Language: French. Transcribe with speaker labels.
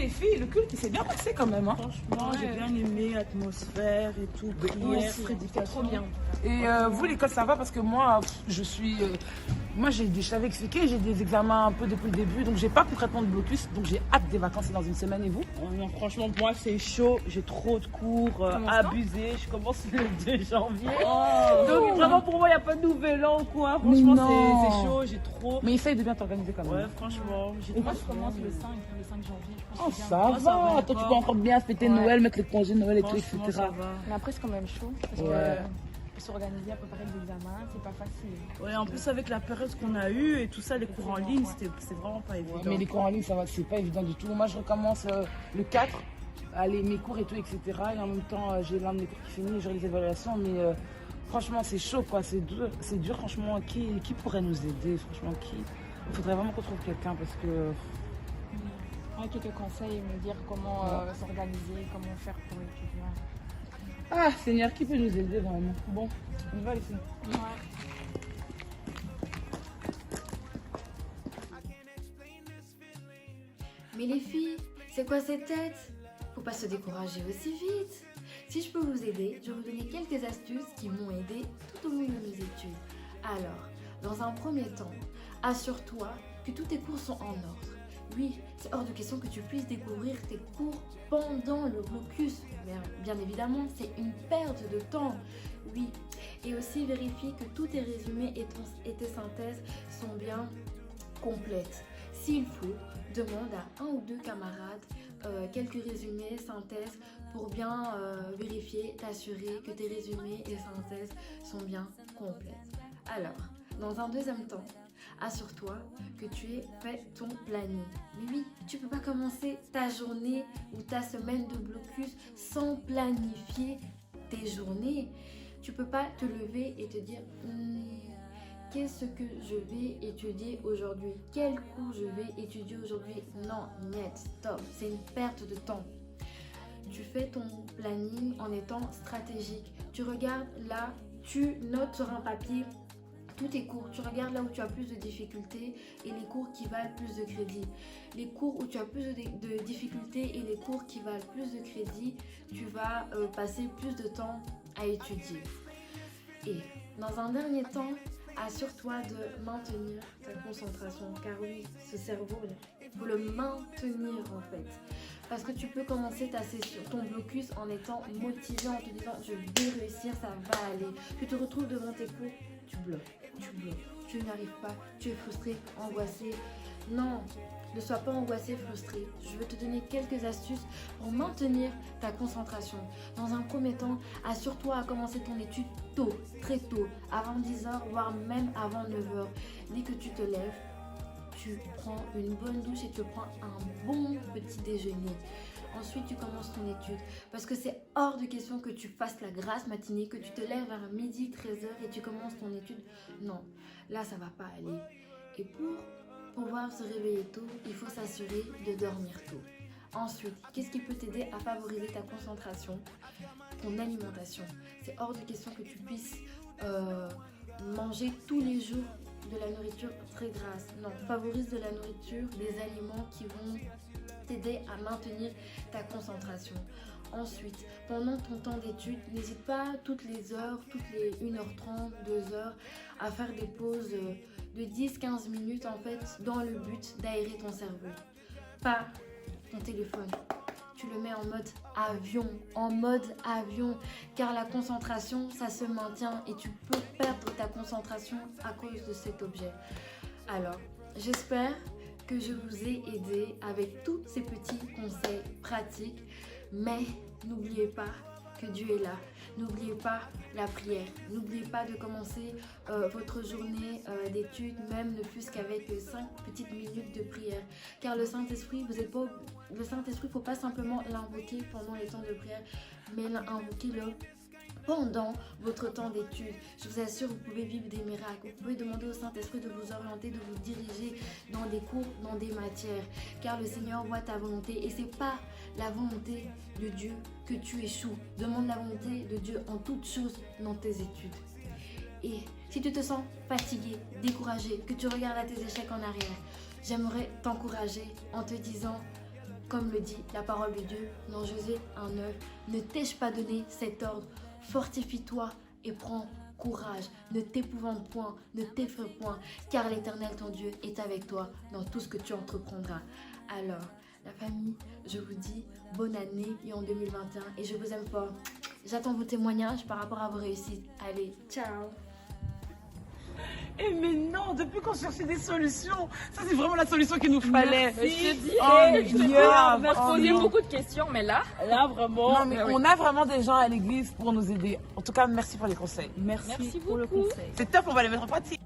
Speaker 1: les filles, le culte il s'est bien passé quand même. Hein.
Speaker 2: Franchement, j'ai bien aimé l'atmosphère et tout, prière, prédication.
Speaker 3: Trop bien.
Speaker 1: Et vous, l'école, ça va parce que moi, je suis. Moi, je t'avais expliqué, j'ai des examens un peu depuis le début, donc j'ai pas concrètement de blocus, donc j'ai hâte des vacances dans une semaine. Et vous?
Speaker 2: Oh non, franchement, pour moi, c'est chaud. J'ai trop de cours, abusé. Je commence le 2 janvier. Donc, vraiment, pour moi, il n'y a pas de nouvel an ou quoi. Franchement, c'est chaud. J'ai trop.
Speaker 1: Mais essaye de bien t'organiser quand même.
Speaker 2: Ouais, franchement.
Speaker 3: Moi, je commence le 5 janvier. Je pense
Speaker 1: Oh,
Speaker 3: que c'est
Speaker 1: ça
Speaker 3: bien.
Speaker 1: va.
Speaker 2: ça va,
Speaker 1: Toi, tu
Speaker 2: va.
Speaker 1: peux encore bien fêter Noël, mettre les congés de Noël et tout, etc.
Speaker 2: Franchement, ça va.
Speaker 3: Mais après, c'est quand même chaud. Parce
Speaker 1: Ouais.
Speaker 3: que pour s'organiser à préparer des examens, c'est pas facile.
Speaker 2: Ouais, en plus, avec la période qu'on a eue et tout ça, les cours en ligne, c'est vraiment pas évident.
Speaker 1: Mais les cours en ligne, ça va, c'est pas évident du tout. Moi, je recommence le 4, mes cours et tout, etc. Et en même temps, j'ai l'un de mes cours qui finit, j'ai les évaluations. Mais franchement, c'est chaud, quoi. C'est dur, franchement. Qui pourrait nous aider? Franchement, qui? Il faudrait vraiment qu'on trouve quelqu'un parce que.
Speaker 3: Quelques conseils, me dire comment s'organiser, comment faire pour étudier.
Speaker 1: Ah, Seigneur, qui peut nous aider vraiment? Bon, on va ici.
Speaker 3: Ouais.
Speaker 4: Mais les filles, c'est quoi cette tête? Faut pas se décourager aussi vite. Si je peux vous aider, je vais vous donner quelques astuces qui m'ont aidé tout au long de mes études. Alors, dans un premier temps, assure-toi que tous tes cours sont en ordre. Oui, c'est hors de question que tu puisses découvrir tes cours pendant le blocus. Mais bien évidemment, c'est une perte de temps. Oui, et aussi vérifie que tous tes résumés et tes synthèses sont bien complètes. S'il faut, demande à un ou deux camarades quelques résumés, synthèses pour bien vérifier, t'assurer que tes résumés et synthèses sont bien complètes. Alors, dans un deuxième temps, assure-toi que tu aies fait ton planning. Mais oui, tu peux pas commencer ta journée ou ta semaine de blocus sans planifier tes journées. Tu peux pas te lever et te dire qu'est-ce que je vais étudier aujourd'hui? Quel cours je vais étudier aujourd'hui? Non, net, stop, c'est une perte de temps. Tu fais ton planning en étant stratégique. Tu regardes là, tu notes sur un papier tous tes cours. Tu regardes là où tu as plus de difficultés et les cours qui valent plus de crédit. Les cours où tu as plus de difficultés et les cours qui valent plus de crédit, tu vas passer plus de temps à étudier. Et dans un dernier temps, assure-toi de maintenir ta concentration. Car oui, ce cerveau, il faut le maintenir en fait. Parce que tu peux commencer ta session, ton blocus en étant motivé, en te disant je vais réussir, ça va aller. Tu te retrouves devant tes cours, tu bloques, tu n'arrives pas, tu es frustré, angoissé. Non, ne sois pas angoissé, frustré. Je vais te donner quelques astuces pour maintenir ta concentration. Dans un premier temps, assure-toi à commencer ton étude tôt, très tôt, avant 10h, voire même avant 9h. Dès que tu te lèves, tu prends une bonne douche et tu prends un bon petit déjeuner. Ensuite, tu commences ton étude parce que c'est hors de question que tu fasses la grasse matinée, que tu te lèves vers midi, 13h et tu commences ton étude. Non, là, ça va pas aller. Et pour pouvoir se réveiller tôt, il faut s'assurer de dormir tôt. Ensuite, qu'est-ce qui peut t'aider à favoriser ta concentration? Ton alimentation. C'est hors de question que tu puisses manger tous les jours de la nourriture très grasse. Non, favorise de la nourriture, des aliments qui vont t'aider à maintenir ta concentration. Ensuite, pendant ton temps d'étude, n'hésite pas toutes les heures, toutes les 1h30, 2h à faire des pauses de 10-15 minutes en fait dans le but d'aérer ton cerveau. Pas ton téléphone. Tu le mets en mode avion, car la concentration, ça se maintient et tu peux perdre ta concentration à cause de cet objet. Alors, j'espère que je vous ai aidé avec tous ces petits conseils pratiques, mais n'oubliez pas que Dieu est là. N'oubliez pas la prière. N'oubliez pas de commencer votre journée d'études, même ne fût-ce qu'avec 5 petites minutes de prière. Car le Saint-Esprit, le Saint-Esprit, faut pas simplement l'invoquer pendant les temps de prière, mais l'invoquer-le pendant votre temps d'études. Je vous assure, vous pouvez vivre des miracles. Vous pouvez demander au Saint-Esprit de vous orienter, de vous diriger dans des cours, dans des matières. Car le Seigneur voit ta volonté et c'est pas la volonté de Dieu que tu échoues. Demande la volonté de Dieu en toutes choses dans tes études. Et si tu te sens fatigué, découragé, que tu regardes à tes échecs en arrière, j'aimerais t'encourager en te disant Comme le dit la parole de Dieu dans Josué 1:9, ne t'ai-je pas donné cet ordre? Fortifie-toi et prends courage, ne t'épouvante point, ne t'effraie point, car l'Éternel ton Dieu est avec toi dans tout ce que tu entreprendras. Alors, la famille, je vous dis bonne année et en 2021 et je vous aime fort. J'attends vos témoignages par rapport à vos réussites. Allez, ciao!
Speaker 1: Eh mais non, depuis qu'on cherchait des solutions, ça c'est vraiment la solution qu'il nous fallait.
Speaker 3: Je te dis,
Speaker 1: grave.
Speaker 3: on va se poser beaucoup de questions, mais là vraiment.
Speaker 1: Non mais on a vraiment des gens à l'église pour nous aider. En tout cas, merci pour les conseils.
Speaker 2: Merci pour le
Speaker 3: beaucoup.
Speaker 2: conseil.
Speaker 1: C'est top, on va les mettre en pratique.